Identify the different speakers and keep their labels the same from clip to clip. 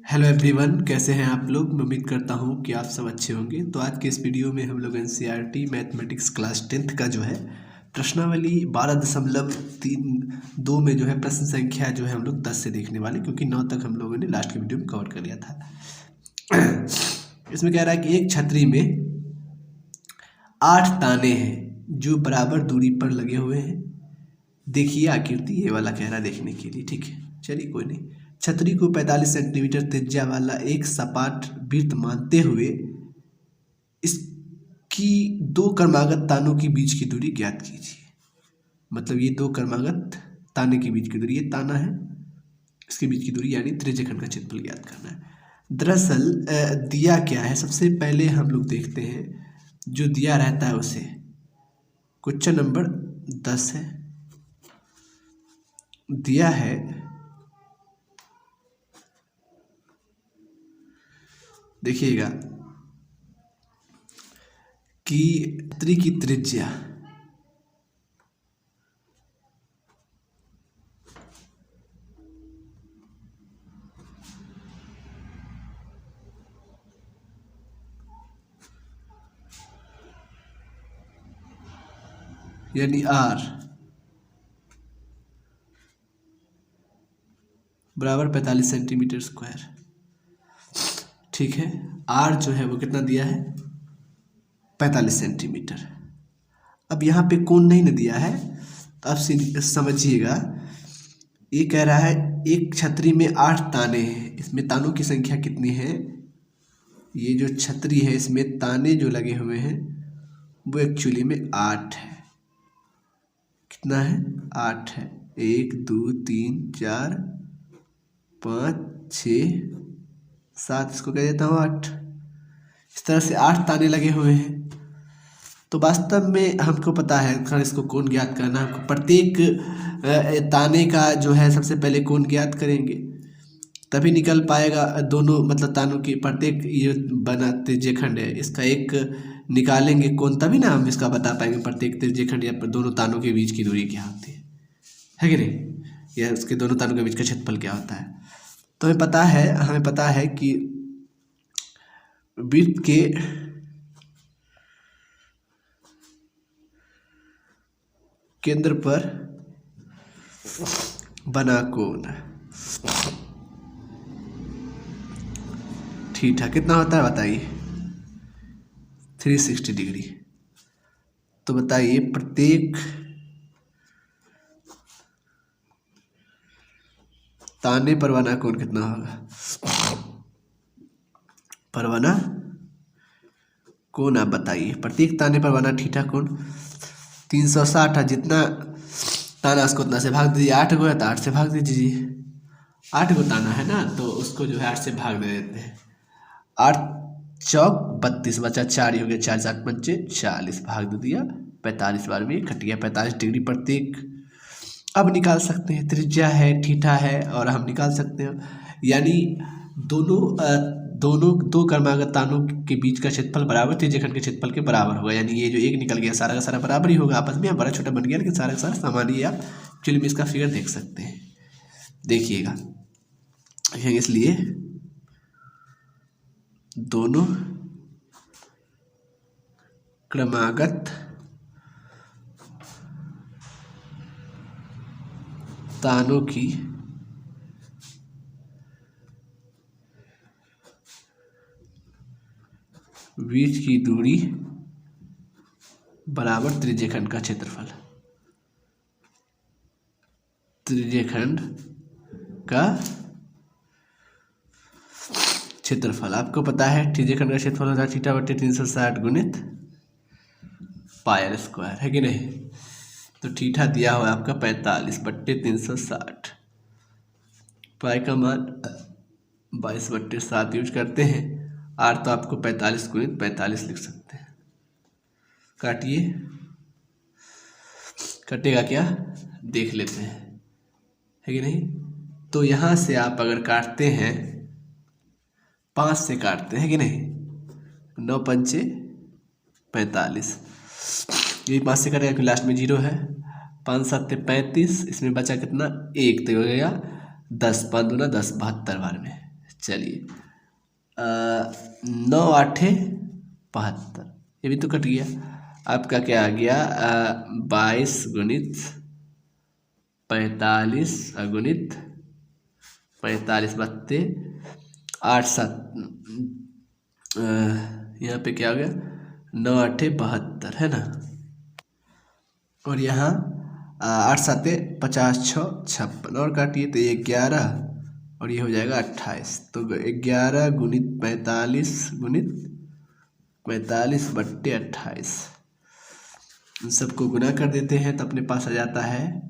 Speaker 1: Hello everyone, कैसे हैं आप लोग। मैं उम्मीद करता हूं कि आप सब अच्छे होंगे। तो आज के इस वीडियो में हम लोग एनसीईआरटी मैथमेटिक्स क्लास 10th का जो है प्रश्नावली 12.32 में जो है प्रश्न संख्या जो है हम लोग 10 से देखने वाले, क्योंकि 9 तक हम लोगों ने लास्ट के वीडियो में कवर कर लिया था। इसमें कह रहा है कि एक छतरी में 8 ताने हैं जो बराबर दूरी पर लगे हुए हैं। देखिए आकृति, ये वाला कह रहा है देखने के लिए। ठीक है, चलिए कोई नहीं। छतरी को 45 सेंटीमीटर त्रिज्या वाला एक सपाट वृत्त मानते हुए इसकी दो क्रमागत तानों के बीच की दूरी ज्ञात कीजिए। मतलब ये दो क्रमागत ताने के बीच की दूरी, ये ताना है, इसके बीच की दूरी यानी त्रिज्यखंड का क्षेत्रफल ज्ञात करना है। दरअसल दिया क्या है, सबसे पहले हम लोग देखते हैं जो दिया रहता है उसे। क्वेश्चन नंबर 10 है, दिया है देखिएगा कि छतरी की त्रिज्या यानी R बराबर 45 सेंटीमीटर स्क्वायर। ठीक है, R जो है वो कितना दिया है, 45 सेंटीमीटर। अब यहाँ पे कोण नहीं ना दिया है, तो आप समझिएगा। ये कह रहा है एक छतरी में 8 ताने हैं। इसमें तानों की संख्या कितनी है, ये जो छतरी है इसमें ताने जो लगे हुए हैं वो एक्चुअली में 8 है। कितना है, 8 है। 1 2 3 4 5 6 7, इसको कह देता हूँ 8। इस तरह से 8 ताने लगे हुए हैं। तो वास्तव में हमको पता है, खैर इसको कोण ज्ञात करना है। प्रत्येक ताने का जो है सबसे पहले कोण ज्ञात करेंगे, तभी निकल पाएगा दोनों, मतलब तानों की प्रत्येक ये बना त्रिज्यखंड है, इसका एक निकालेंगे कोण, तभी ना हम इसका बता पाएंगे प्रत्येक त्रिज्यखंड या दोनों तानों के बीच की दूरी क्या होती है कि नहीं, या उसके दोनों तानों के बीच का क्षेत्रफल क्या होता है। तो हमें पता है कि वृत्त के केंद्र पर बना कोण थीटा कितना होता है बताइए, 360 डिग्री। तो बताइए प्रत्येक ताने पर बना कोण कितना होगा। परवाना कोण आप बताइए, प्रत्येक ताने पर बना थीटा कोण 360 है। जितना ताना उसको उतना से भाग दीजिए। 8 गो है तो 8 से भाग दीजिए। 8 गो ताना है ना, तो उसको जो है 8 से भाग दे देते हैं। 8 चौक 32 बचा 4 ही हो गया, 4 7 5 40 भाग दे दिया 45 बार में कट गया 45 डिग्री प्रत्येक। अब निकाल सकते हैं, त्रिज्या है, थीटा है, और हम निकाल सकते हैं यानी दोनों दो क्रमागत तानों के बीच का क्षेत्रफल बराबर त्रिज्यखंड के क्षेत्रफल के बराबर होगा। यानी ये जो एक निकल गया सारा का सारा बराबर ही होगा आपस में, बड़ा छोटा बन गया लेकिन सारा का सारा समान ही। आप चलिए इसका फिगर देख सकते हैं, देखिएगा। इसलिए दोनों क्रमागत तानों की बीच की दूरी बराबर त्रिज्यखंड का क्षेत्रफल। त्रिज्यखंड का क्षेत्रफल आपको पता है, त्रिज्यखंड का क्षेत्रफल होता है थीटा बटे 360 गुणित पाई स्क्वायर, है कि नहीं। तो थीटा दिया हुआ आपका 45 बट्टे 360, पाई का मान 22 बट्टे 7 यूज करते हैं। आर तो आपको 45 गुणित 45 लिख सकते हैं। काटिए, कटेगा क्या देख लेते हैं, है कि नहीं। तो यहाँ से आप अगर काटते हैं 5 से काटते हैं कि नहीं, 9 पंचे 45, ये 5 से कटेगा क्योंकि लास्ट में 0 है। 5 7 35, इसमें बचा कितना 1, तो हो गया 10, 5 दूना 10, 72 बार में चलिए 9 आठे 72, ये भी तो कट गया। आपका क्या आ गया 22 गुणित 45 गुणित 45 बत्ते 8 7, यहाँ पे क्या हो गया 9 आठे 72 है ना। और यहाँ 8 साते 50 6 56 और काटिए तो ये 11 और ये हो जाएगा 28। तो 11 गुणित 45 गुणित 45 बट्टे 28, इन सबको गुना कर देते हैं तो अपने पास आ जाता है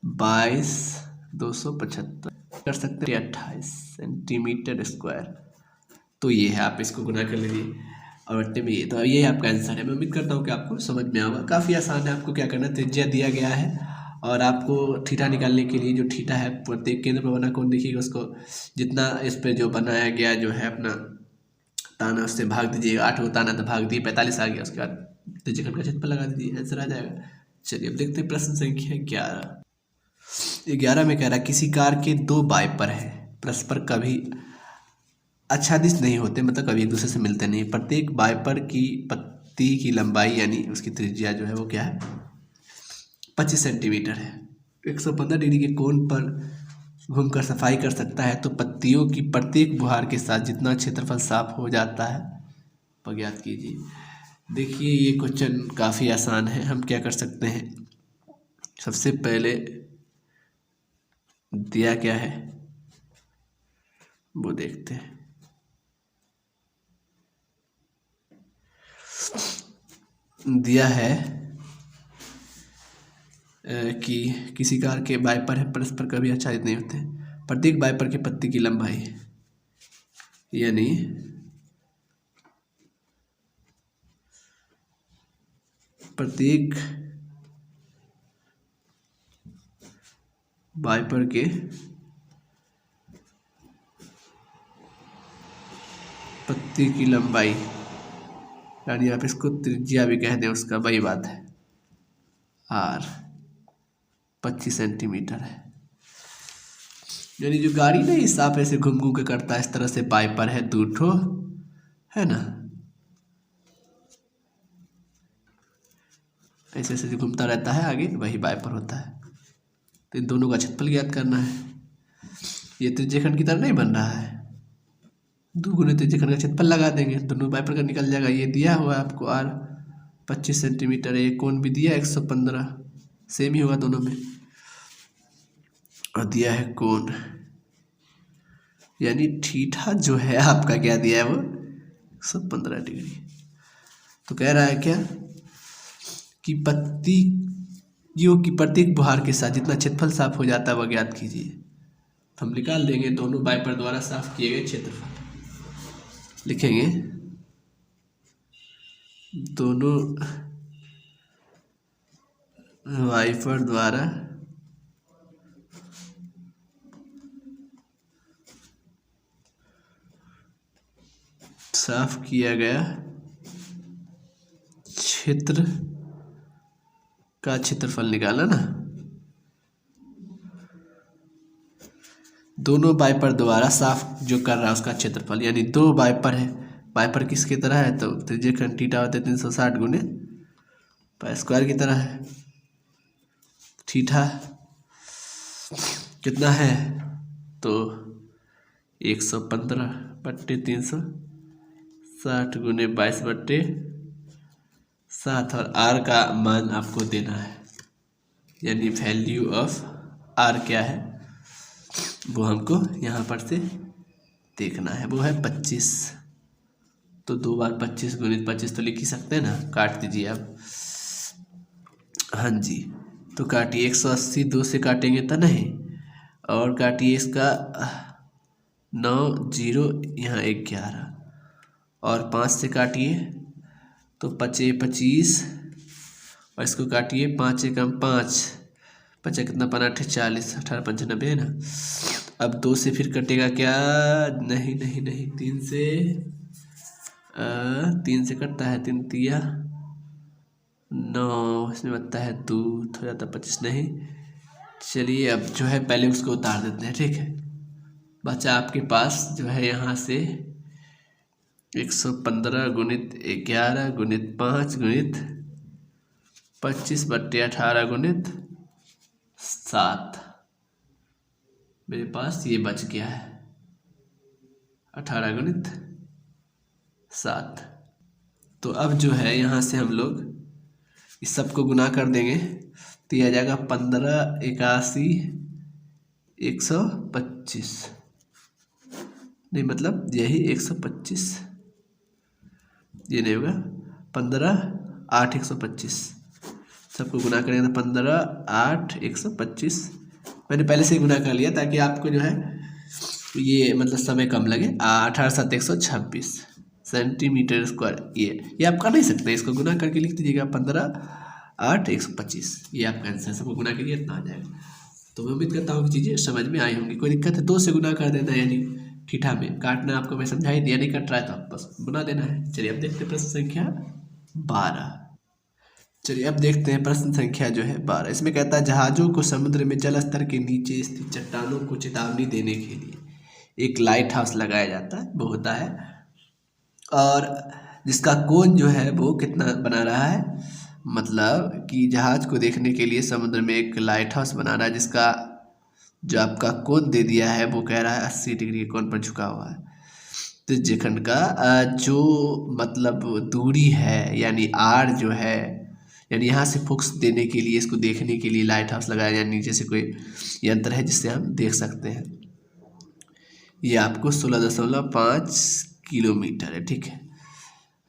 Speaker 1: 22,275 कर सकते हैं 28 सेंटीमीटर स्क्वायर। तो ये है, आप इसको गुना कर लीजिए और बट्टे में ये, तो ये आपका आंसर है। मैं उम्मीद करता हूँ कि आपको समझ में आएगा। काफ़ी आसान है, आपको क्या करना है, त्रिज्या दिया गया है और आपको थीटा निकालने के लिए जो थीटा है प्रत्येक केंद्र पर बना कौन देखिएगा उसको, जितना इस पर जो बनाया गया जो है अपना ताना उससे भाग दीजिएगा, 8 को ताना तो भाग दिए 45 आ गया, उसके बाद त्रिज्यखंड का क्षेत्रफल लगा दीजिए, आंसर आ जाएगा। चलिए अब देखते हैं प्रश्न संख्या 11 में कह रहा है किसी कार के 2 वाइपर है, परस्पर कभी आच्छादित नहीं होते, मतलब कभी एक दूसरे से मिलते नहीं। प्रत्येक वाइपर की पत्ती की लंबाई यानी उसकी त्रिज्या जो है वो क्या है 25 सेंटीमीटर है। 115 डिग्री के कोण पर घूमकर सफाई कर सकता है, तो पत्तियों की प्रत्येक बुहार के साथ जितना क्षेत्रफल साफ हो जाता है वह ज्ञात कीजिए। देखिए ये क्वेश्चन काफ़ी आसान है। हम क्या कर सकते हैं, सबसे पहले दिया क्या है वो देखते हैं। दिया है कि किसी कार के वाइपर है परस्पर कभी आच्छादित नहीं होते, प्रत्येक वाइपर की पत्ती की लंबाई यानी प्रत्येक वाइपर के पत्ती की लंबाई, यानी आप इसको त्रिज्या भी कह दें उसका, वही बात है, आर 25 सेंटीमीटर है। यानी जो गाड़ी नहीं साफ ऐसे घूम घूम के करता है इस तरह से वाइपर है 2 ठो है ना, ऐसे ऐसे घूमता रहता है आगे, वही वाइपर होता है। तो इन दोनों का क्षेत्रफल ज्ञात करना है। ये त्रिज्यखंड की तरह नहीं बन रहा है, 2 गुने त्रिज्यखंड का क्षेत्रफल लगा देंगे, दोनों वाइपर का निकल जाएगा। ये दिया हुआ है आपको आर 25 सेंटीमीटर है, ये कोण भी दिया 115, सेम ही होगा दोनों में, और दिया है कोण यानी थीटा जो है आपका क्या दिया है वो 115 डिग्री। तो कह रहा है क्या कि पत्तियों की प्रत्येक बुहार के साथ जितना क्षेत्रफल साफ हो जाता है वह ज्ञात कीजिए। हम निकाल देंगे दोनों वाइपर द्वारा साफ किए गए क्षेत्रफल, लिखेंगे दोनों वाइपर द्वारा साफ किया गया क्षेत्र का क्षेत्रफल निकाला ना, दोनों वाइपर द्वारा साफ जो कर रहा है उसका क्षेत्रफल, यानी 2 वाइपर है, वाइपर किसकी तरह है तो त्रिज्यखंड थीटा होता है 360 गुने पाई स्क्वायर की तरह है। थीटा कितना है तो 115 बट्टे 360 गुने 22 बट्टे 7, और आर का मान आपको देना है, यानी वैल्यू ऑफ आर क्या है वो हमको यहाँ पर से देखना है, वो है 25। तो 2 बार 25 गुणित 25 तो लिख ही सकते हैं ना, काट दीजिए आप। हाँ जी, तो काटिए 180 2 से काटेंगे तो नहीं, और काटिए इसका 9 0 यहाँ 11 और 5 से काटिए तो 5 25, और इसको काटिए 5 एकम 5 5 कितना 5 40 18 95 है ना। अब 2 से फिर कटेगा क्या, नहीं नहीं नहीं 3 से कटता है, 3 तिया 9, इसमें बनता है 2 हो जाता 25 नहीं। चलिए अब जो है पहले उसको उतार देते हैं, ठीक है। बचा आपके पास जो है यहाँ से 115 गुणित 11 गुणित 5 गुणित 25/18 गुणित 7। मेरे पास ये बच गया है 18 गुणित 7। तो अब जो है यहाँ से हम लोग इस सबको गुना कर देंगे तो यह आ जाएगा 15 81 125, नहीं मतलब यही 125, ये नहीं होगा 15 8 125, सबको गुना करेंगे तो 15 8 125। मैंने पहले से ही गुना कर लिया ताकि आपको जो है ये मतलब समय कम लगे। 18 7 126 सेंटीमीटर स्क्वायर। ये आप कर नहीं सकते, इसको गुना करके लिख दीजिएगा 15 8 125, ये आपका आंसर। सबको गुना करिए इतना आ जाएगा। तो मैं उम्मीद करता हूँ कि चीज़ें समझ में आई होंगी। कोई दिक्कत है 2 से गुना कर देना, यानी ठीठा में काटना आपको मैं समझाई दिया, नहीं कट रहा है तो आप बस गुना देना है। चलिए अब देखते हैं प्रश्न संख्या 12। चलिए अब देखते हैं प्रश्न संख्या जो है 12। इसमें कहता है जहाज़ों को समुद्र में जल स्तर के नीचे स्थित चट्टानों को चेतावनी देने के लिए एक लाइट हाउस लगाया जाता है, वो होता है, और जिसका कोण जो है वो कितना बना रहा है, मतलब कि जहाज़ को देखने के लिए समुद्र में एक लाइट हाउस बना रहा है जिसका जो आपका कोण दे दिया है वो कह रहा है 80 डिग्री कोण पर झुका हुआ है। तो त्रिज्यखंड का जो मतलब दूरी है यानी आर जो है, यानी यहाँ से फोकस देने के लिए इसको देखने के लिए लाइट हाउस लगाया, यानी नीचे से कोई यंत्र है जिससे हम देख सकते हैं। ये आपको 16.5 किलोमीटर है, ठीक है।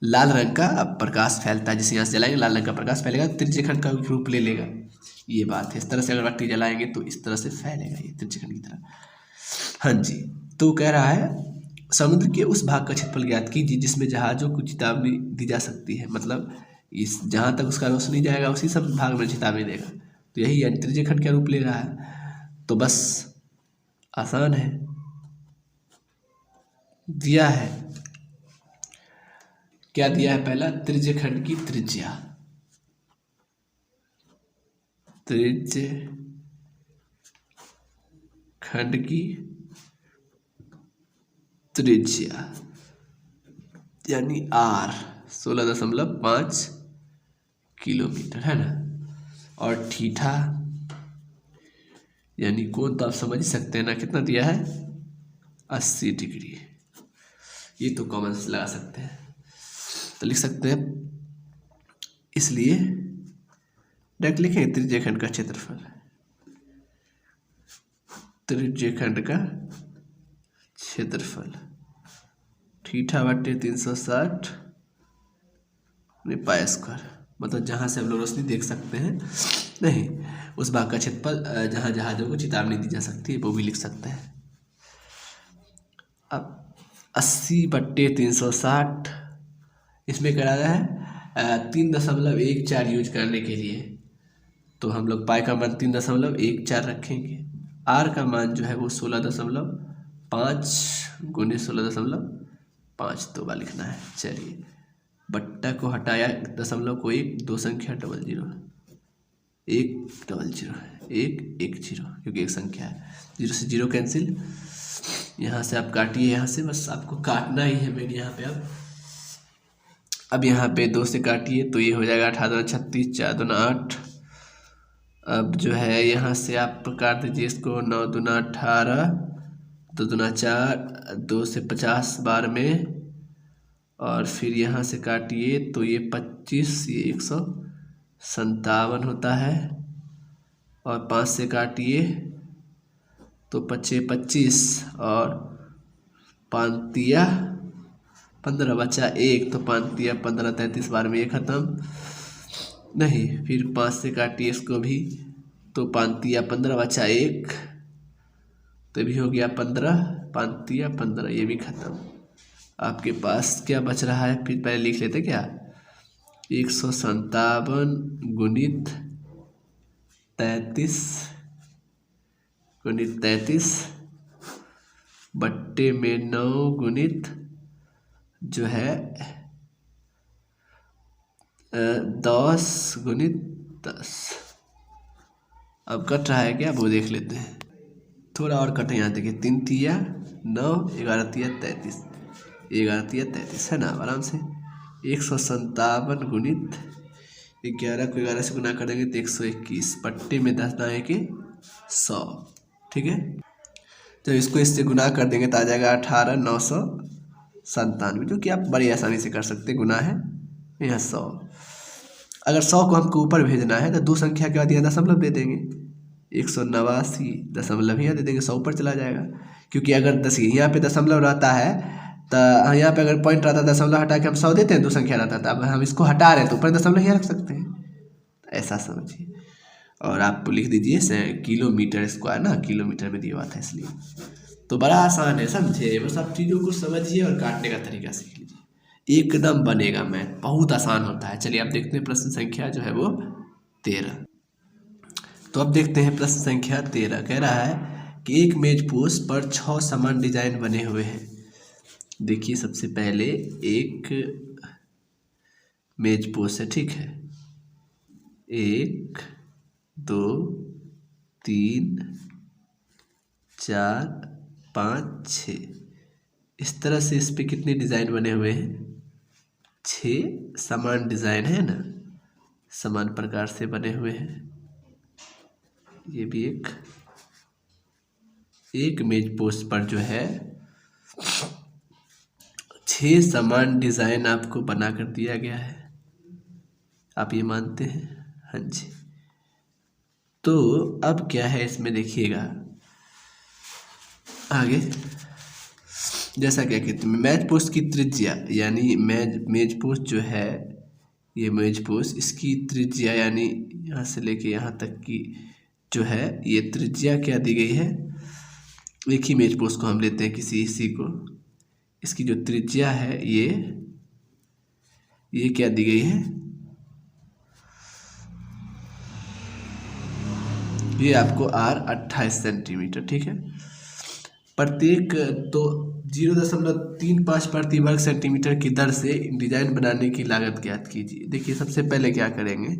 Speaker 1: लाल रंग का प्रकाश फैलता है, जिसे यहाँ से जलाएंगे लाल रंग का प्रकाश फैलेगा, त्रिज्यखंड का रूप ले लेगा। ये बात है, इस तरह से अगर बत्ती जलाएंगे तो इस तरह से फैलेगा ये त्रिज्यखंड की तरह। हाँ जी, तो कह रहा है समुद्र के उस भाग का क्षेत्रफल ज्ञात कीजिए जिसमें जहाज़ों को चेतावनी दी जा सकती है, मतलब इस जहाँ तक उसका रोशनी जाएगा उसी सब भाग में चेतावनी देगा। तो यही त्रिज्यखंड का रूप ले रहा है। तो बस आसान है, दिया है क्या दिया है, पहला त्रिज्यखंड की त्रिज्या, त्रिज्यखंड की त्रिज्या यानी आर 16.5 किलोमीटर है ना, और ठीठा यानी कोण तो आप समझ ही सकते हैं ना, कितना दिया है 80 डिग्री। ये तो कॉमन से लगा सकते हैं, तो लिख सकते हैं, इसलिए डायरेक्ट लिखेंगे त्रिज्यखंड का क्षेत्रफल, त्रिज्यखंड का क्षेत्रफल ठीठा बटे 360 पाई स्क्वायर, मतलब जहाँ से हम लोग रोशनी देख सकते हैं, नहीं उस भाग का क्षेत्रफल जहाँ जहाज़ों को चेतावनी दी जा सकती है वो भी लिख सकते हैं। अब 80/360 इसमें करा गया है 3.14 यूज करने के लिए, तो हम लोग पाई का मान 3.14 रखेंगे। आर का मान जो है वो 16.5 गुने 16.5 दो बार लिखना है। चलिए बट्टा को हटाया, दशमलव को 1 2 संख्या 00 1 00 1 1 0, क्योंकि एक संख्या है, 0 से 0 कैंसिल। यहाँ से आप काटिए, यहाँ से बस आपको काटना ही है मेरे यहाँ पे। अब यहाँ पे 2 से काटिए तो ये हो जाएगा 18 36 4 दूना 8। अब जो है यहाँ से आप काट दीजिए इसको, 9 दूना 18 2 दूना 4, 2 से 50 बार में, और फिर यहाँ से काटिए तो ये 25, ये 157 होता है, और 5 से काटिए तो 5 25 और 5 15 बचा 1, तो 5 15 33 बार में ये खत्म नहीं। फिर 5 से काटिए इसको भी तो 5 15 बचा 1, तो भी हो गया 15 5 15, ये भी खत्म। आपके पास क्या बच रहा है, फिर पहले लिख लेते क्या, 157 गुणित 33 बट्टे में 9 गुणित जो है 10 गुणित 10। अब कट रहा है क्या वो देख लेते हैं, थोड़ा और कटे, यहाँ देखिए 3 तिया 9 11 तिया 33, 11 तिया 33 है ना, आराम से 157 गुणित 11 को 11 से गुना कर देंगे तो 121, पट्टे में 10 दाएँ के 100, ठीक है। तो इसको इससे गुना कर देंगे तो आ जाएगा 18,997, जो कि आप बड़ी आसानी से कर सकते हैं। गुना है यहाँ 100, अगर 100 को हमको ऊपर भेजना है तो दो संख्या के बाद यहाँ दशमलव दे देंगे, 189 दशमलव यहाँ दे देंगे, 100 ऊपर चला जाएगा। क्योंकि अगर यहाँ पे दशमलव रहता है तो यहाँ पे अगर पॉइंट रहता है दशमलव हटा के हम 100 देते हैं, दो संख्या रहता था, अब हम इसको हटा रहे हैं तो ऊपर दशमलव यहाँ रख सकते हैं, ऐसा समझिए। और आप लिख दीजिए किलोमीटर स्क्वायर ना, किलोमीटर में दिया हुआ था इसलिए। तो बड़ा आसान है, समझे, बस आप चीज़ों को समझिए और काटने का तरीका सीख लीजिए, एकदम बनेगा मैथ, बहुत आसान होता है। चलिए अब देखते हैं प्रश्न संख्या जो है वो 13। तो अब देखते हैं प्रश्न संख्या 13, कह रहा है कि एक मेजपोश पर 6 समान डिजाइन बने हुए हैं। देखिए सबसे पहले एक मेजपोश है, ठीक है, 1 2 3 4 5 6, इस तरह से इस पे कितने डिज़ाइन बने हुए हैं, 6 समान डिज़ाइन है ना, समान प्रकार से बने हुए हैं। ये भी एक मेजपोश पर जो है 6 समान डिज़ाइन आपको बना कर दिया गया है, आप ये मानते हैं? हाँ जी। तो अब क्या है इसमें देखिएगा आगे, जैसा क्या कहते हैं, मेजपोश की त्रिज्या यानी मेजपोश जो है, ये मेजपोश, इसकी त्रिज्या यानी यहाँ से लेके यहाँ तक की जो है ये त्रिज्या क्या दी गई है। एक ही मेजपोश को हम लेते हैं किसी इसी को, इसकी जो त्रिज्या है ये क्या दी गई है, ये आपको R 28 सेंटीमीटर, ठीक है। प्रत्येक तो 0.35 प्रति वर्ग सेंटीमीटर की दर से डिजाइन बनाने की लागत ज्ञात कीजिए। देखिए सबसे पहले क्या करेंगे,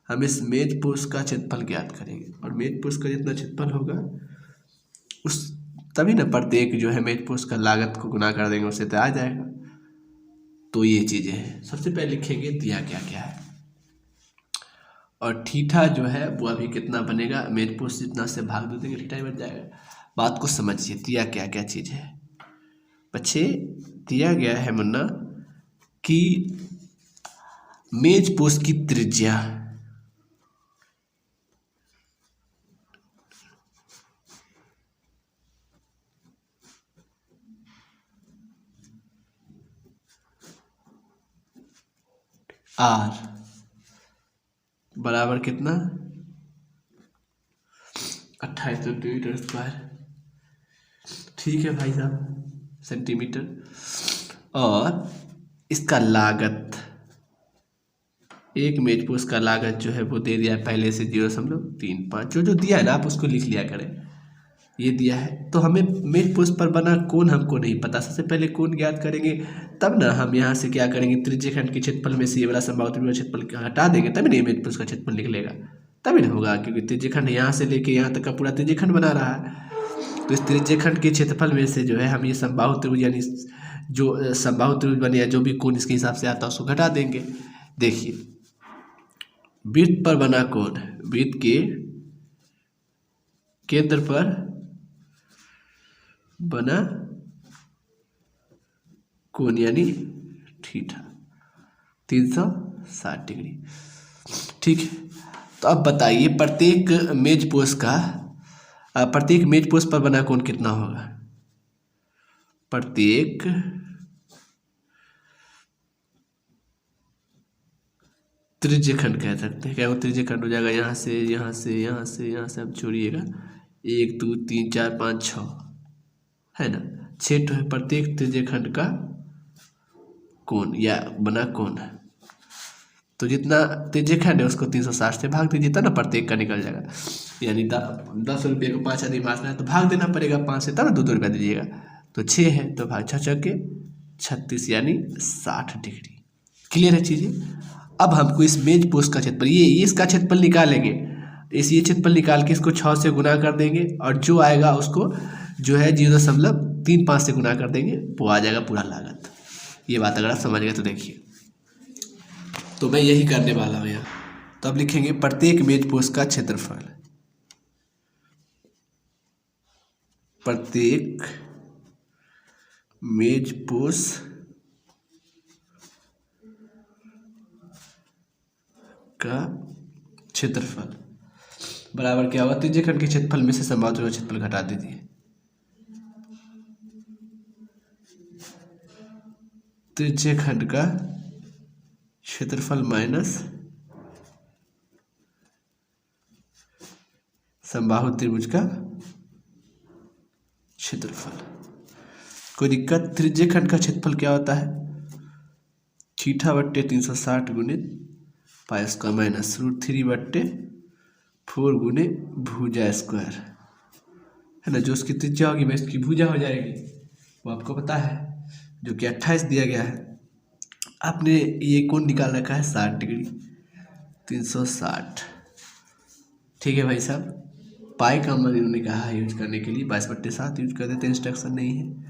Speaker 1: हम इस मेजपोश का क्षेत्रफल ज्ञात करेंगे, और मेजपोश का जितना क्षेत्रफल होगा उस तभी ना प्रत्येक जो है मेजपोश का लागत को गुना कर देंगे, उससे तो आ जाएगा। तो ये चीज़ें हैं, सबसे पहले लिखेंगे दिया क्या क्या है, और थीटा जो है वो अभी कितना बनेगा, मेजपोश जितना से भाग दे देंगे थीटा ही बन जाएगा। बात को समझिए, दिया क्या क्या चीज़ है बच्चे, दिया गया है मुन्ना कि मेजपोश की त्रिज्या R बराबर कितना, 28 सेंटीमीटर स्क्वायर, ठीक है भाई साहब, सेंटीमीटर। और इसका लागत, एक मेजपोश का लागत जो है वो दे दिया है पहले से 0.35, जो दिया है ना आप उसको लिख लिया करें, ये दिया है। तो हमें मेजपोश पर बना कोण हमको नहीं पता, सबसे पहले कोण ज्ञात करेंगे, तब ना हम यहाँ से क्या करेंगे, त्रिज्यखंड के क्षेत्रफल में से ये वाला संभावित क्षेत्रफल हटा देंगे, तभी नहीं मेजपोश का क्षेत्रफल निकलेगा, तभी ना होगा, क्योंकि त्रिज्यखंड यहाँ से लेके यहाँ तक का पूरा त्रिज्यखंड बना रहा है। तो इस त्रिज्यखंड के क्षेत्रफल में से जो है हम ये संबाहु त्रिभुज यानी जो संबाहु त्रिभुज बने या जो भी कोण इसके हिसाब से आता है उसको घटा देंगे। देखिए वृत्त पर बना कोण, वृत्त के केंद्र पर बना कोण यानी थीटा 360 डिग्री, ठीक है। तो अब बताइए प्रत्येक मेजपोश पर बना कोण कितना होगा, प्रत्येक त्रिज्यखंड कह सकते हैं, क्या वो त्रिज्यखंड हो जाएगा, यहाँ से यहाँ से यहाँ से यहाँ से आप जोड़िएगा, 1 2 3 4 5 6 है ना, 6 तो है प्रत्येक त्रिज्यखंड का कोण या बना कोण है। तो जितना त्रिज्यखंड है उसको 360 से भाग दीजिए, तब ना प्रत्येक का निकल जाएगा। यानी 10 रुपये को 5 आदमी बांटना है तो भाग देना पड़ेगा 5 से, तब ना 2 रुपया दीजिएगा। तो 6 है तो भाग 6 के 36 यानी 60 डिग्री। क्लियर है चीज़ें। अब हमको इस मेजपोश का क्षेत्रफल, ये इसका क्षेत्रफल निकालेंगे, ये क्षेत्रफल निकाल के इसको 6 से गुना कर देंगे, और जो आएगा उसको जो है 0.35 3 5 से गुना कर देंगे वो आ जाएगा पूरा लागत। ये बात अगर आप समझ गए तो देखिए, तो मैं यही करने वाला हूँ यहाँ। तो अब लिखेंगे प्रत्येक मेजपोश का क्षेत्रफल, प्रत्येक मेजपोश का क्षेत्रफल बराबर क्या होगा, त्रिज्यीय खंड के क्षेत्रफल में से समबाहु त्रिभुज का क्षेत्रफल घटा दीजिए। त्रिज्यीय खंड का क्षेत्रफल माइनस समबाहु त्रिभुज का क्षेत्रफल। कोई दिक्कत? त्रिज्यीय खंड का क्षेत्रफल क्या होता है, थीटा बट्टे 360 गुणित पाई स्क्वायर माइनस √3/4 गुणे भुजा स्क्वायर, है ना। जो उसकी त्रिज्या होगी वह इसकी भुजा हो जाएगी, वो आपको पता है, जो कि 28 दिया गया है। आपने ये कोण निकाल रखा है 60 डिग्री, 360। ठीक है भाई साहब, पाई का मान इन्होंने कहा है यूज करने के लिए 22/7 यूज कर देते हैं, इंस्ट्रक्शन नहीं है।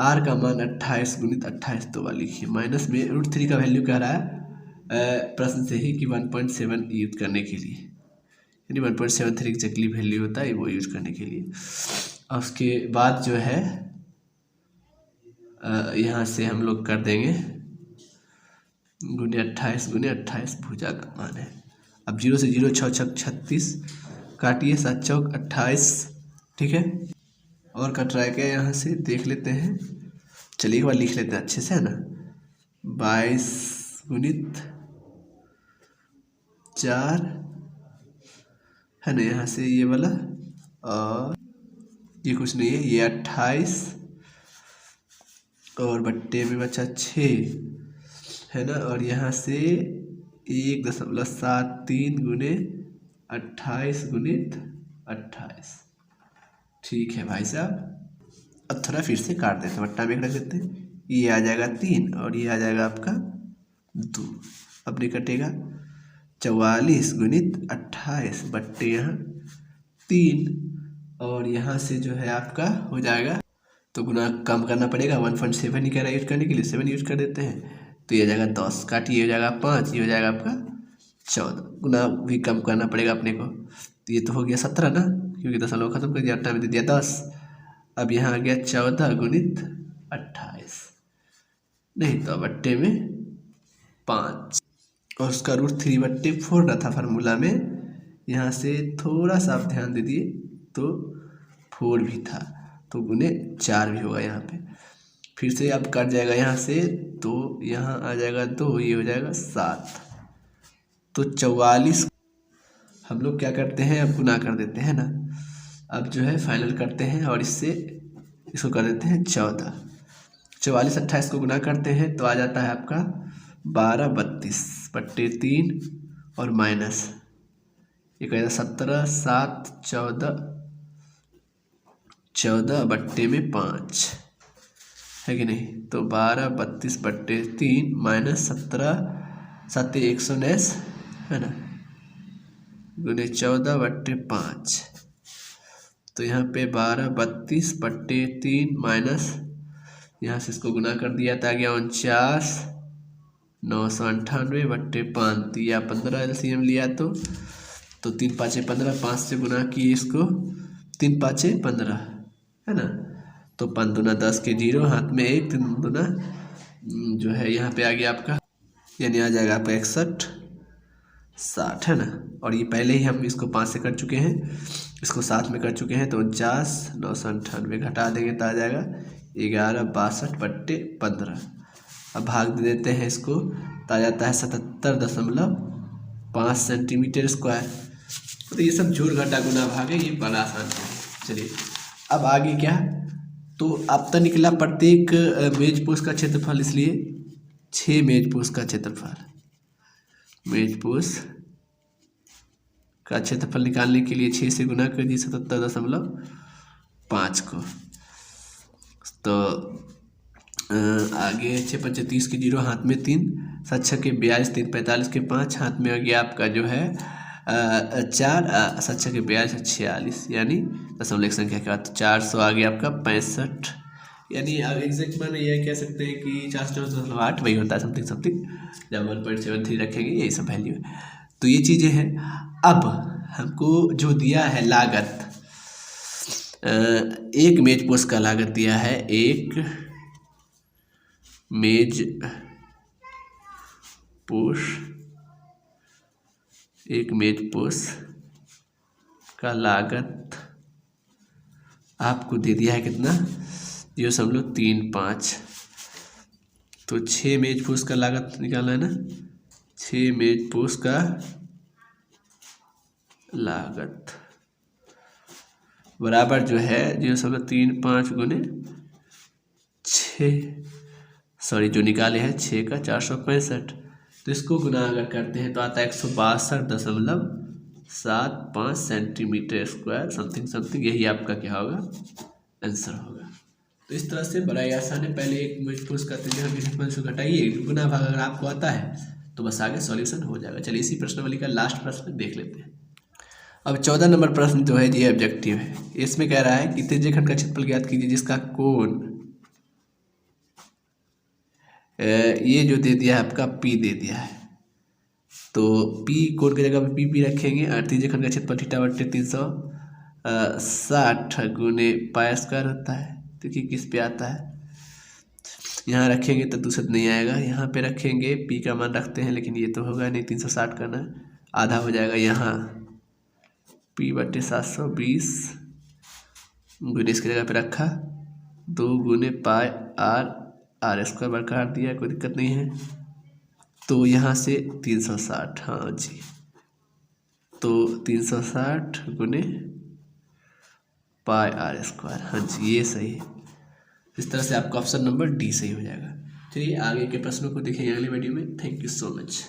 Speaker 1: आर का मान 28 गुणित 28 तो वाली लिखिए, माइनस में √3 का वैल्यू कह रहा है प्रश्न से ही कि 1.7 यूज करने के लिए, यानी 1.73 एक्जैक्टली वैल्यू होता है वो यूज करने के लिए। और उसके बाद जो है यहाँ से हम लोग कर देंगे गुणे 28 भुजा का मान है। अब 0 से 0 6 छक 36 काटिए, 7 चौक 28। ठीक है, और कट रहा है क्या यहाँ से देख लेते हैं, चलिए एक बार लिख लेते हैं अच्छे से, है ना। 22 गुणित 4 है ना, यहाँ से ये वाला, और ये कुछ नहीं है, ये 28 और बट्टे में बचा 6 है ना, और यहाँ से 1.73 गुणे 28 गुणित 28। ठीक है भाई साहब, अब थोड़ा फिर से काट देते हैं, बट्टा में रख देते हैं, ये आ जाएगा 3 और ये आ जाएगा आपका 2। अब नहीं कटेगा, 44 गुणित 28 बट्टे यहाँ 3, और यहाँ से जो है आपका हो जाएगा, तो गुना कम करना पड़ेगा, 1.7 ही कह रहा है यूज करने के लिए, 7 यूज कर देते हैं, तो ये हो जाएगा 10, काटिए हो जाएगा 5, ये हो जाएगा आपका 14, गुना भी कम करना पड़ेगा अपने को, तो ये तो हो गया 17 ना, क्योंकि 10 लोग खत्म कर दिया, 8 में दे दिया 10। अब यहाँ आ गया 14 गुणित 28, नहीं तो बट्टे में 5, और उसका √3/4 रहा था फार्मूला में, यहाँ से थोड़ा सा आप ध्यान दे दिए तो 4 भी था, तो गुने 4 भी होगा यहाँ पे। फिर से अब कट जाएगा यहाँ से, तो यहाँ आ जाएगा 2, ये हो जाएगा 7, तो 44 हम लोग क्या करते हैं, अब गुना कर देते हैं ना। अब जो है फाइनल करते हैं और इससे इसको कर देते हैं 14, 44 28 को गुना करते हैं तो आ जाता है आपका 12 32 बट्टे 3 और माइनस ये कहेगा 17 7 14 बट्टे में 5 है कि नहीं, तो 12 32 बट्टे 3 माइनस 17 7 119 है ना, गुने 14 बट्टे 5, तो यहाँ पे 12 32 बट्टे 3 माइनस यहाँ से इसको गुना कर दिया था, गया 49 998 बट्टे 5 या 15 एलसीएम लिया तो 3 5 15, 5 से गुना किए इसको, 3 5 15 है ना, तो 5 दूना 10 के 0, हाथ में 1, 3 दूना जो है यहाँ पे आ गया आपका, यानी आ जाएगा आपका 61 60 है ना। और ये पहले ही हम इसको 5 से कर चुके हैं, इसको 7 में कर चुके हैं, तो 49 998 घटा देंगे तो आ जाएगा 11 62 बट्टे 15। अब भाग दे देते हैं इसको तो आ जाता है 77.5 सेंटीमीटर स्क्वायर। तो ये सब जोड़ घटा गुना भाग है, ये बड़ा आसान है। चलिए अब आगे क्या, तो अब तक निकला प्रत्येक मेजपोश का क्षेत्रफल, इसलिए 6 मेजपोश का क्षेत्रफल, मेजपोश का क्षेत्रफल निकालने के लिए 6 से गुना कर दिए 77.5 को, तो आगे 6 5 30 के 0, हाथ में 3 7 6 के 42 3 45 के 5, हाथ में आ गया आपका जो है 4 7 6 के 42 46, यानी दशमलव एक संख्या के बाद 400 आ गया आपका 65 यानी अब एग्जैक्ट मान ये कह सकते हैं कि 414.8 वही होता है समथिंग समथिंग, जब 1.73 रखेंगे यही सब वैल्यू है। तो ये चीज़ें हैं। अब हमको जो दिया है लागत, एक मेज पोस्ट का लागत दिया है, एक मेज पोस्ट का लागत आपको दे दिया है कितना, 0.35। तो 6 मेज पोस्ट का लागत निकालना है ना, 6 मेज पोस्ट का लागत बराबर जो है 0.35 गुने 6, सॉरी जो निकाले हैं 6 का 465, तो इसको गुना अगर करते हैं तो आता है 162.75 सेंटीमीटर स्क्वायर समथिंग समथिंग, यही आपका क्या होगा आंसर होगा। तो इस तरह से बड़ा ही आसान है। पहले एक मेज पोस्ट का त्रिज्या घटाइए, गुना भाग अगर आपको आता है तो बस आगे सॉल्यूशन हो जाएगा। चलिए इसी प्रश्नावली का लास्ट प्रश्न देख लेते हैं। अब 14 नंबर प्रश्न जो है ये ऑब्जेक्टिव है। इसमें कह रहा है कि त्रिज्यखंड का क्षेत्रफल ज्ञात कीजिए जिसका कोण, ये जो दे दिया है आपका P दे दिया है, तो P कोण की जगह पे P रखेंगे और त्रिज्यखंड का क्षेत्रफल थीटा बट्टे 360 गुने पाई स्क्वायर होता है। देखिए किस पे आता है, यहाँ रखेंगे तो दूसरा नहीं आएगा, यहाँ पे रखेंगे P का मान रखते हैं, लेकिन ये तो होगा नहीं, 360 करना है, आधा हो जाएगा, यहाँ P बट्टे 720 गुने इसकी जगह पे रखा 2 गुने पाई आर स्क्वायर बरकरार दिया, कोई दिक्कत नहीं है। तो यहाँ से 360, हाँ जी, तो 360 गुने पाई आर स्क्वायर, हाँ जी ये सही है। इस तरह से आपका ऑप्शन नंबर डी सही हो जाएगा। चलिए आगे के प्रश्नों को देखेंगे अगले वीडियो में। Thank you so much.